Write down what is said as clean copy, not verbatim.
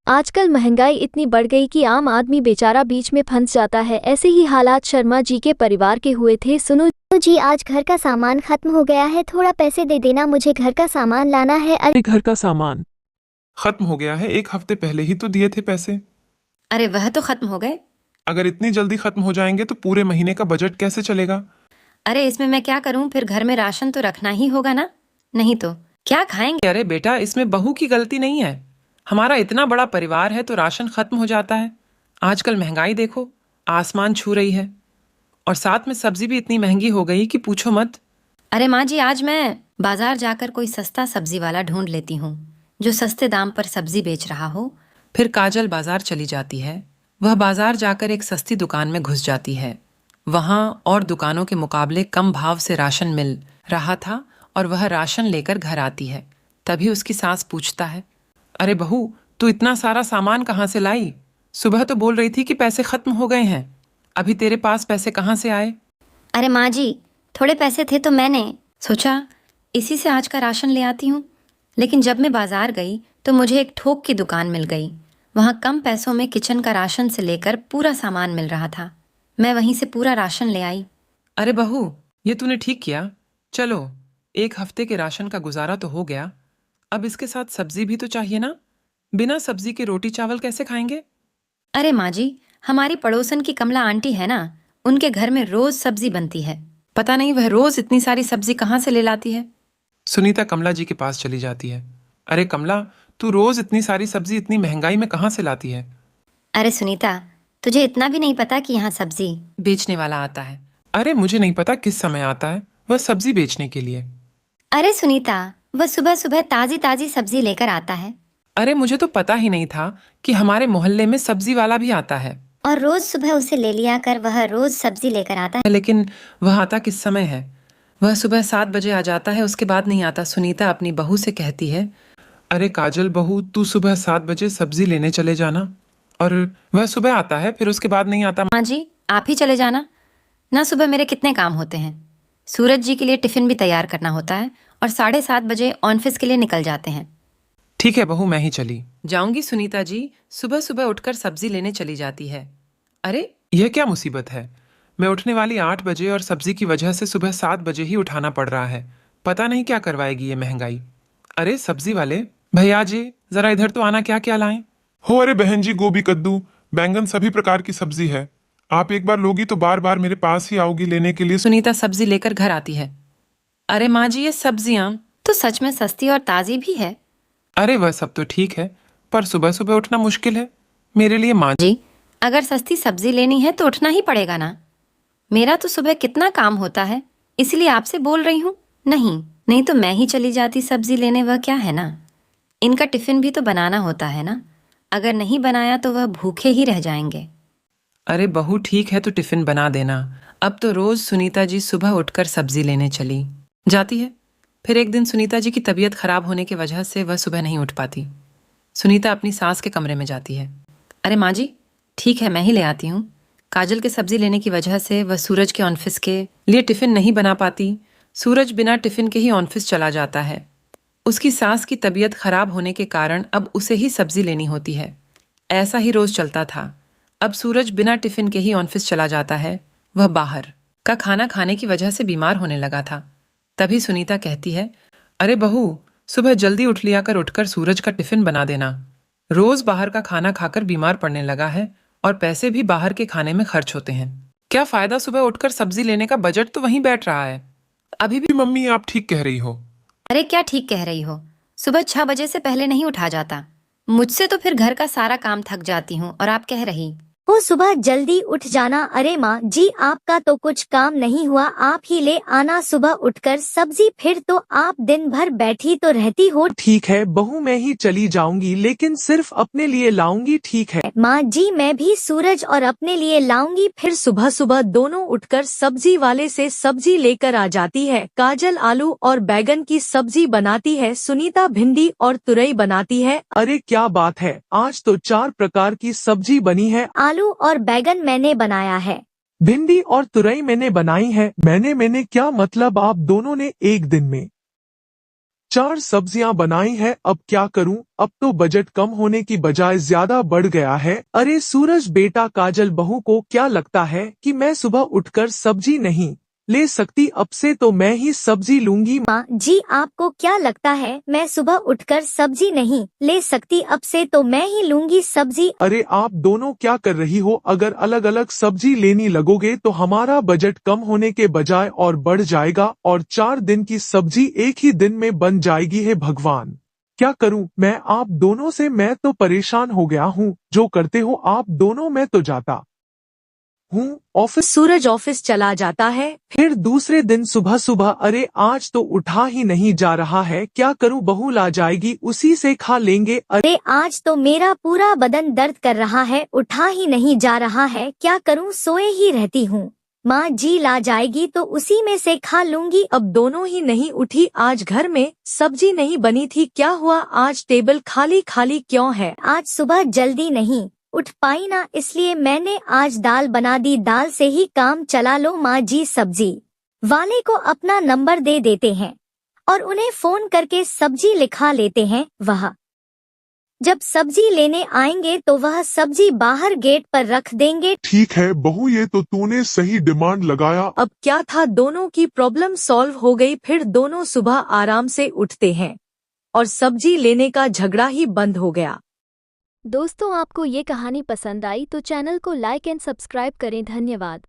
आजकल महंगाई इतनी बढ़ गई कि आम आदमी बेचारा बीच में फंस जाता है। ऐसे ही हालात शर्मा जी के परिवार के हुए थे। सुनो जी, आज घर का सामान खत्म हो गया है, थोड़ा पैसे दे देना, मुझे घर का सामान लाना है। अरे घर का सामान खत्म हो गया है, 1 हफ्ते पहले ही तो दिए थे पैसे। अरे वह तो खत्म हो गए। अगर इतनी जल्दी खत्म हो जाएंगे तो पूरे महीने का बजट कैसे चलेगा? अरे इसमें मैं क्या करूं, फिर घर में राशन तो रखना ही होगा ना, नहीं तो क्या खाएंगे। अरे बेटा, इसमें बहू की गलती नहीं है। हमारा इतना बड़ा परिवार है तो राशन खत्म हो जाता है। आजकल महंगाई देखो, आसमान छू रही है। और साथ में सब्जी भी इतनी महंगी हो गई कि पूछो मत। अरे माँ जी, आज मैं बाजार जाकर कोई सस्ता सब्जी वाला ढूंढ लेती हूँ जो सस्ते दाम पर सब्जी बेच रहा हो। फिर काजल बाजार चली जाती है। वह बाजार जाकर एक सस्ती दुकान में घुस जाती है। वहां और दुकानों के मुकाबले कम भाव से राशन मिल रहा था और वह राशन लेकर घर आती है। तभी उसकी सास पूछता है, अरे बहू, तू इतना सारा सामान कहाँ से लाई? सुबह तो बोल रही थी कि पैसे खत्म हो गए हैं, अभी तेरे पास पैसे कहाँ से आए? अरे माँ जी, थोड़े पैसे थे तो मैंने सोचा इसी से आज का राशन ले आती हूँ। लेकिन जब मैं बाजार गई तो मुझे एक थोक की दुकान मिल गई। वहाँ कम पैसों में किचन का राशन से लेकर पूरा सामान मिल रहा था। मैं वहीं से पूरा राशन ले आई। अरे बहू, ये तूने ठीक किया। चलो, 1 हफ्ते के राशन का गुजारा तो हो गया। अब इसके साथ सब्जी भी तो चाहिए ना। बिना सब्जी के रोटी चावल कैसे खाएंगे? अरे माँ जी, हमारी पड़ोसन की कमला आंटी है ना, उनके घर में रोज सब्जी बनती है। पता नहीं वह रोज इतनी सारी सब्जी कहाँ से ले लाती है। सुनीता कमला जी के पास चली जाती है। अरे कमला, तू रोज इतनी सारी सब्जी इतनी महंगाई में कहाँ से लाती है? अरे सुनीता, तुझे इतना भी नहीं पता कि यहाँ सब्जी बेचने वाला आता है। अरे मुझे नहीं पता किस समय आता है वह सब्जी बेचने के लिए। अरे सुनीता, वह सुबह सुबह ताजी ताजी सब्जी लेकर आता है। अरे मुझे तो पता ही नहीं था कि हमारे मोहल्ले में सब्जी वाला भी आता है। और रोज सुबह उसे ले लिया कर, वह रोज सब्जी लेकर आता है। लेकिन वह आता किस समय है? वह सुबह 7 बजे आ जाता है, उसके बाद नहीं आता। सुनीता अपनी बहू से कहती है, अरे काजल बहू, तू सुबह 7 बजे सब्जी लेने चले जाना। और वह सुबह आता है फिर उसके बाद नहीं आता। माँ जी, आप ही चले जाना ना। सुबह मेरे कितने काम होते हैं। सूरज जी के लिए टिफिन भी तैयार करना होता है और 7:30 बजे ऑफिस के लिए निकल जाते हैं। ठीक है बहू, मैं ही चली जाऊंगी। सुनीता जी सुबह सुबह उठकर सब्जी लेने चली जाती है। अरे यह क्या मुसीबत है? मैं उठने वाली 8 बजे और सब्जी की वजह से सुबह 7 बजे ही उठाना पड़ रहा है। पता नहीं क्या करवाएगी ये महंगाई। अरे सब्जी वाले भैया जी, जरा इधर तो आना, क्या क्या लाएं? हो अरे बहन जी, गोभी, कद्दू, बैंगन, सभी प्रकार की सब्जी है। आप एक बार लोगी तो बार बार मेरे पास ही आओगी लेने के लिए। सुनीता सब्जी लेकर घर आती है। अरे माँ जी, ये सब्जियां तो सच में सस्ती और ताजी भी है। अरे वह सब तो ठीक है, पर सुबह सुबह उठना मुश्किल है मेरे लिए माँ जी। जी, अगर सस्ती सब्जी लेनी है तो उठना ही पड़ेगा ना। मेरा तो सुबह कितना काम होता है, इसलिए आपसे बोल रही हूँ। नहीं तो मैं ही चली जाती सब्जी लेने। वह क्या है ना, इनका टिफिन भी तो बनाना होता है ना। अगर नहीं बनाया तो वह भूखे ही रह जाएंगे। अरे बहू, ठीक है तो टिफिन बना देना। अब तो रोज सुनीता जी सुबह उठकर सब्जी लेने चली जाती है। फिर एक दिन सुनीता जी की तबीयत खराब होने की वजह से वह सुबह नहीं उठ पाती। सुनीता अपनी सास के कमरे में जाती है। अरे माँ जी, ठीक है मैं ही ले आती हूँ। काजल के सब्जी लेने की वजह से वह सूरज के ऑफिस के लिए टिफिन नहीं बना पाती। सूरज बिना टिफिन के ही ऑफिस चला जाता है। उसकी सास की तबीयत खराब होने के कारण अब उसे ही सब्जी लेनी होती है। ऐसा ही रोज चलता था। अब सूरज बिना टिफिन के ही ऑफिस चला जाता है। वह बाहर का खाना खाने की वजह से बीमार होने लगा था। तभी सुनीता कहती है, अरे बहू, सुबह जल्दी उठ लिया कर, उठकर सूरज का टिफिन बना देना। रोज बाहर का खाना खाकर बीमार पड़ने लगा है और पैसे भी बाहर के खाने में खर्च होते हैं। क्या फायदा सुबह उठकर सब्जी लेने का, बजट तो वहीं बैठ रहा है। अभी भी मम्मी, आप ठीक कह रही हो। अरे क्या ठीक कह रही हो, सुबह 6 बजे से पहले नहीं उठा जाता मुझसे, तो फिर घर का सारा काम थक जाती हूँ। और आप कह रही वो सुबह जल्दी उठ जाना। अरे माँ जी, आपका तो कुछ काम नहीं हुआ, आप ही ले आना सुबह उठकर सब्जी, फिर तो आप दिन भर बैठी तो रहती हो। ठीक है बहू, मैं ही चली जाऊंगी, लेकिन सिर्फ अपने लिए लाऊंगी, ठीक है? माँ जी, मैं भी सूरज और अपने लिए लाऊंगी। फिर सुबह सुबह दोनों उठकर सब्जी वाले से सब्जी लेकर आ जाती है। काजल आलू और बैगन की सब्जी बनाती है, सुनीता भिंडी और तुरई बनाती है। अरे क्या बात है, आज तो 4 प्रकार की सब्जी बनी है। आलू और बैगन मैंने बनाया है। भिंडी और तुरई मैंने बनाई है। मैंने क्या मतलब, आप दोनों ने एक दिन में? 4 सब्जियां बनाई है, अब क्या करूं? अब तो बजट कम होने की बजाय ज्यादा बढ़ गया है। अरे सूरज बेटा, काजल बहू को क्या लगता है कि मैं सुबह उठकर सब्जी नहीं ले सकती? अब से तो मैं ही सब्जी लूंगी। माँ जी, आपको क्या लगता है मैं सुबह उठकर सब्जी नहीं ले सकती? अब से तो मैं ही लूंगी सब्जी। अरे आप दोनों क्या कर रही हो? अगर अलग अलग सब्जी लेने लगोगे तो हमारा बजट कम होने के बजाय और बढ़ जाएगा और 4 दिन की सब्जी एक ही दिन में बन जाएगी। है भगवान, क्या करूं मैं आप दोनों से? मैं तो परेशान हो गया हूं। जो करते हो आप दोनों, मैं तो जाता हूँ ऑफिस। सूरज ऑफिस चला जाता है। फिर दूसरे दिन सुबह सुबह, अरे आज तो उठा ही नहीं जा रहा है, क्या करूं? बहू ला जाएगी, उसी से खा लेंगे। अरे आज तो मेरा पूरा बदन दर्द कर रहा है, उठा ही नहीं जा रहा है, क्या करूं? सोए ही रहती हूँ। माँ जी ला जाएगी तो उसी में से खा लूंगी। अब दोनों ही नहीं उठी। आज घर में सब्जी नहीं बनी थी, क्या हुआ? आज टेबल खाली खाली क्यों है? आज सुबह जल्दी नहीं उठ पाई ना, इसलिए मैंने आज दाल बना दी, दाल से ही काम चला लो। माँ जी सब्जी वाले को अपना नंबर दे देते हैं और उन्हें फोन करके सब्जी लिखा लेते हैं। वह जब सब्जी लेने आएंगे तो वह सब्जी बाहर गेट पर रख देंगे। ठीक है बहू, ये तो तूने सही डिमांड लगाया। अब क्या था, दोनों की प्रॉब्लम सॉल्व हो गई। फिर दोनों सुबह आराम से उठते हैं और सब्जी लेने का झगड़ा ही बंद हो गया। दोस्तों, आपको ये कहानी पसंद आई तो चैनल को लाइक एंड सब्सक्राइब करें। धन्यवाद।